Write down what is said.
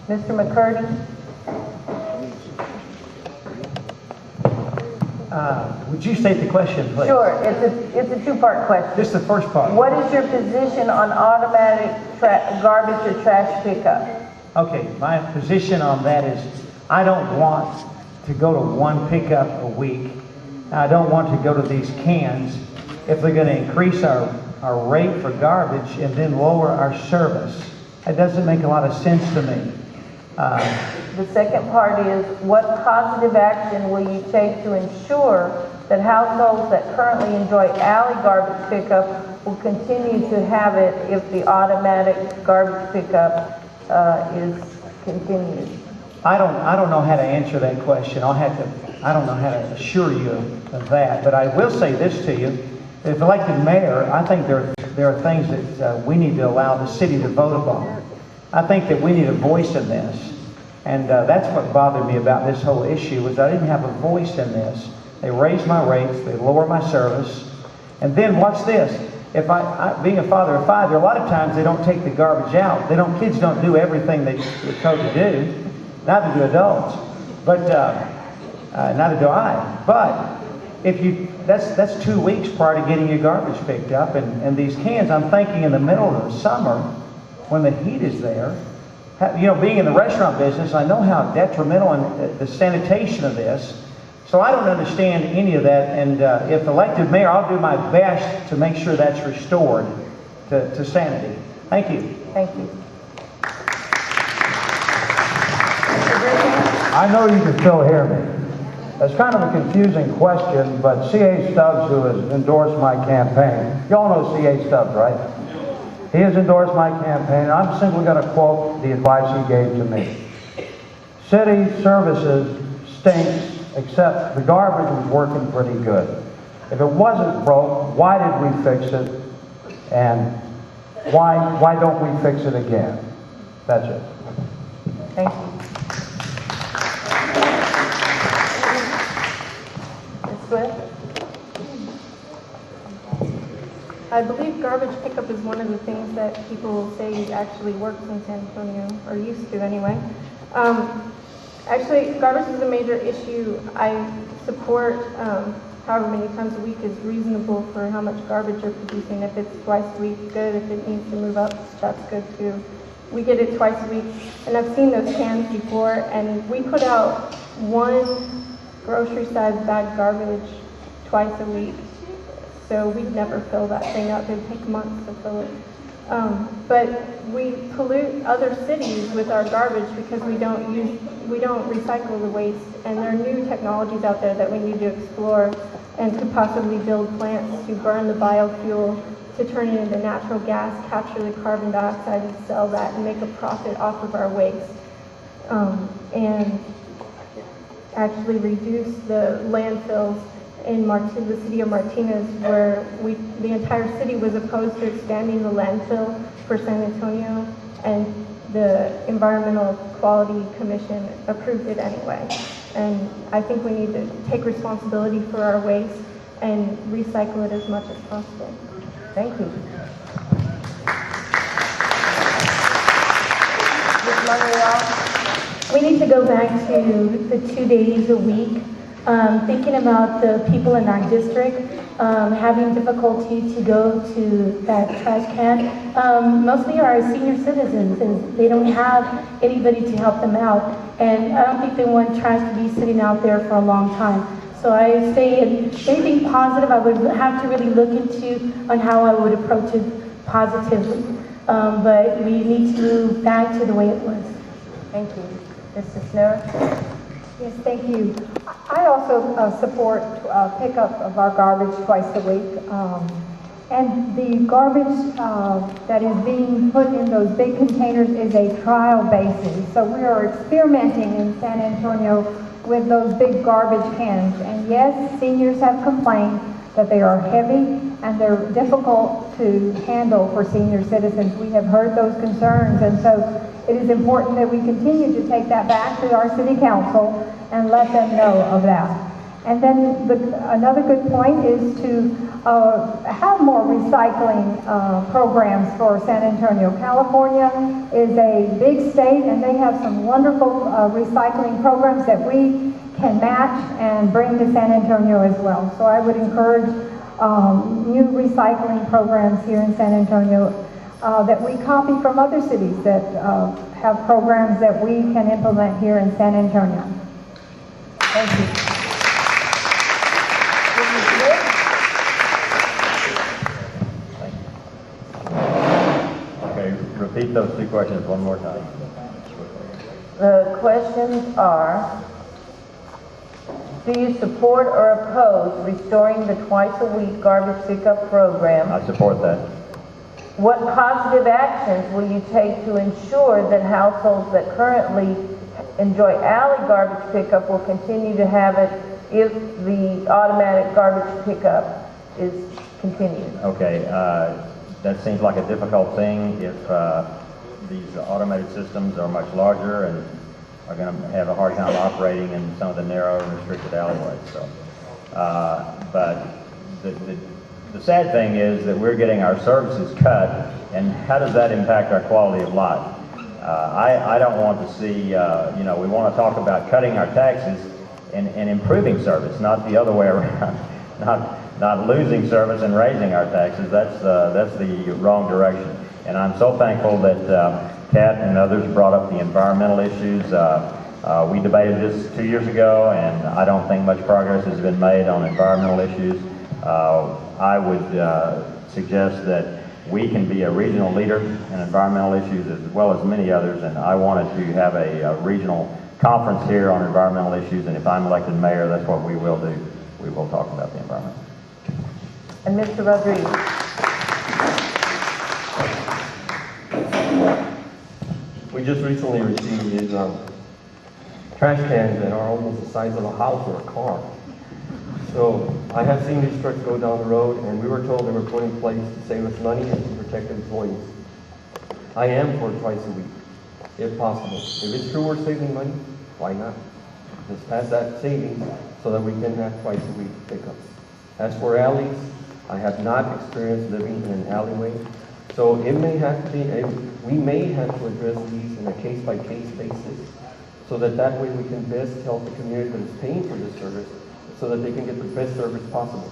Mr. McCurdy? Would you state the question, please? Sure, it's a two-part question. Just the first part. What is your position on automatic garbage or trash pickup? Okay, my position on that is I don't want to go to one pickup a week. I don't want to go to these cans if they're going to increase our rate for garbage and then lower our service. It doesn't make a lot of sense to me. The second part is, what positive action will you take to ensure that households that currently enjoy alley garbage pickup will continue to have it if the automatic garbage pickup is continued? I don't know how to answer that question. I don't know how to assure you of that. But I will say this to you: if elected mayor, I think there are things that we need to allow the city to vote upon. I think that we need a voice in this. And that's what bothered me about this whole issue, was I didn't have a voice in this. They raise my rates, they lower my service. And then watch this. If I being a father of five, there are a lot of times they don't take the garbage out. Kids don't do everything they're told to do. Neither do adults. But neither do I. But that's 2 weeks prior to getting your garbage picked up. And these cans, I'm thinking in the middle of the summer, when the heat is there, being in the restaurant business, I know how detrimental and the sanitation of this. So I don't understand any of that. And if elected mayor, I'll do my best to make sure that's restored to sanity. Thank you. Thank you. I know you can still hear me. It's kind of a confusing question, but C.A. Stubbs, who has endorsed my campaign, you all know C.A. Stubbs, right? He has endorsed my campaign, and I'm simply going to quote the advice he gave to me. City services stinks, except the garbage was working pretty good. If it wasn't broke, why did we fix it? And why don't we fix it again? That's it. Thank you. Ms. Swift? I believe garbage pickup is one of the things that people say actually works in San Antonio, or used to anyway. Actually, garbage is a major issue. I support however many times a week is reasonable for how much garbage you're producing. If it's twice a week, good. If it needs to move up, that's good too. We get it twice a week, and I've seen those cans before, and we put out one grocery-sized bag garbage twice a week. So we'd never fill that thing up. It'd take months to fill it. But we pollute other cities with our garbage because we don't recycle the waste. And there are new technologies out there that we need to explore and to possibly build plants to burn the biofuel, to turn it into natural gas, capture the carbon dioxide and sell that and make a profit off of our waste. And actually reduce the landfills in the city of Martinez, where the entire city was opposed to expanding the landfill for San Antonio, and the Environmental Quality Commission approved it anyway. And I think we need to take responsibility for our waste and recycle it as much as possible. Thank you. Ms. Mayoral? We need to go back to the 2 days a week. Thinking about the people in our district having difficulty to go to that trash can. Mostly are our senior citizens, and they don't have anybody to help them out. And I don't think they want trash to be sitting out there for a long time. So I say anything positive I would have to really look into on how I would approach it positively. But we need to move back to the way it was. Thank you. Mrs. Snell? Yes, thank you. I also support pickup of our garbage twice a week. And the garbage that is being put in those big containers is a trial basis. So we are experimenting in San Antonio with those big garbage cans. And yes, seniors have complained that they are heavy and they're difficult to handle for senior citizens. We have heard those concerns, and so it is important that we continue to take that back to our city council and let them know of that. And then another good point is to have more recycling programs for San Antonio. California is a big state, and they have some wonderful recycling programs that we can match and bring to San Antonio as well. So I would encourage new recycling programs here in San Antonio that we copy from other cities that have programs that we can implement here in San Antonio. Thank you. Mrs. Smith? Okay, repeat those two questions one more time. The questions are, do you support or oppose restoring the twice-a-week garbage pickup program? I support that. What positive actions will you take to ensure that households that currently enjoy alley garbage pickup will continue to have it if the automatic garbage pickup is continued? Okay, that seems like a difficult thing if these automated systems are much larger and are going to have a hard time operating in some of the narrow and restricted alleyways. So, but the sad thing is that we're getting our services cut, and how does that impact our quality of life? I don't want to see, you know, we want to talk about cutting our taxes and improving service, not the other way around. Not losing service and raising our taxes. That's the wrong direction. And I'm so thankful that Kat and others brought up the environmental issues. We debated this 2 years ago, and I don't think much progress has been made on environmental issues. I would suggest that we can be a regional leader in environmental issues as well as many others, and I wanted to have a regional conference here on environmental issues, and if I'm elected mayor, that's what we will do. We will talk about the environment. And Mr. Rodriguez? We just recently received these trash cans that are almost the size of a house or a car. So I have seen these trucks go down the road, and we were told they were put in place to save us money and to protect employees. I am for twice a week, if possible. If it's true we're saving money, why not? Let's pass that savings so that we can have twice a week pickups. As for alleys, I have not experienced living in an alleyway, so it may have to be, we may have to address these in a case-by-case basis, so that way we can best help the community that is paying for this service, so that they can get the best service possible.